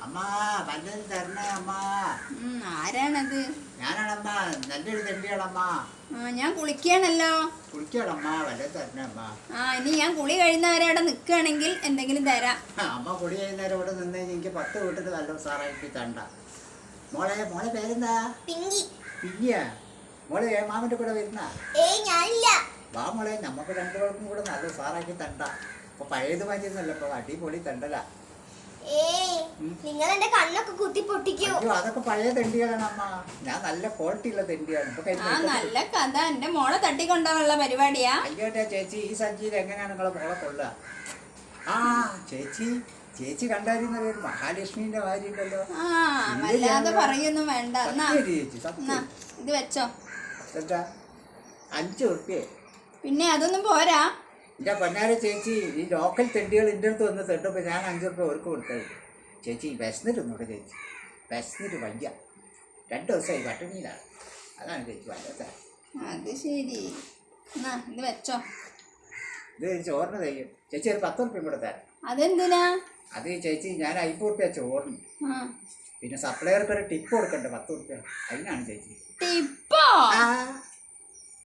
അമ്മ വല്ലതും തരണേ അമ്മ. ആരാണത്? ഞാനാണമ്മ, നല്ലൊരു തെണ്ടിയാണമ്മ. ഞാൻ കുളിക്കുകയാണല്ലോ. കുളിക്കണമ്മ, വല്ലതും തരണേ അമ്മ. ഇനി ഞാൻ കുളി കഴിയുന്നവരെ അവിടെ നിൽക്കുകയാണെങ്കിൽ എന്തെങ്കിലും തരാം. അമ്മ കുളി കഴിയുന്നവരെ ഇവിടെ നിന്ന് എനിക്ക് 10 വീട്ടിൽ നല്ല ഉസാറായിട്ട് തണ്ട. മോളെ മോളെ പേരെന്താ? പിങ്കിയാ. മോളെ മാമന്റെ കൂടെ വരുന്ന? വാ മോളെ, നമുക്ക് രണ്ടുപേർക്കും കൂടെ നല്ല ഉസാറാക്കി തണ്ട. ഇപ്പൊ പഴയത് മാറ്റിയൊന്നുമല്ല, ഇപ്പൊ അടിപൊളി തണ്ടല. നിങ്ങൾ എന്റെ കണ്ണൊക്കെ കുത്തി പൊട്ടിക്കോ. അതൊക്കെ പഴയ തെണ്ടികളാണ് അമ്മ. ഞാൻ നല്ല ക്വാളിറ്റി ഉള്ള തെണ്ടിയാണ്. നല്ല കഥ. എന്റെ മോളെ തട്ടിക്കൊണ്ടാവുള്ള പരിപാടിയാ. അയ്യോട്ടെ ചേച്ചി, ഈ സഞ്ചിയിൽ എങ്ങനെയാണ് നിങ്ങളെ മോളെ കൊള്ളുക? ചേച്ചി ചേച്ചി കണ്ടായിരുന്ന ഒരു മഹാലക്ഷ്മിന്റെ ഭാര്യ ഉണ്ടല്ലോ. വല്ലാതെ പറയൊന്നും വേണ്ട. ഇത് വെച്ചോ. 5 ഉറുപ്പ്യ. പിന്നെ അതൊന്നും പോരാ. എൻ്റെ പൊന്നാര ചേച്ചി, ഈ ലോക്കൽ തെണ്ടികൾ എൻ്റെ അടുത്ത് വന്ന് തെട്ടുമ്പോൾ ഞാൻ 5 ഉറുപ്പ്യ അവർക്ക് കൊടുത്തത്. ചേച്ചി വിശന്നിട്ടൊന്നുകൂടെ ചേച്ചി, വിശന്നിട്ട് വയ്യ. 2 ദിവസമായി പട്ടിണിയിലാണ്. അതാണ് ചേച്ചി വല്ലാത്ത. അത് ശരി. ഇത് വെച്ചോ. ഇത് ചോറിന് തയ്യും ചേച്ചി. ഒരു 10 ഉറുപ്പ്യം കൂടെ തരാം. അതെന്തിനാ? അത് ചേച്ചി, ഞാൻ 50 ഉറുപ്പ്യ ചോറിന്, പിന്നെ സപ്ലയർക്ക് ഒരു ടിപ്പ് കൊടുക്കണ്ടേ 10 ഉറുപ്പ്യ, അതിനാണ് ചേച്ചി. ടിപ്പോ?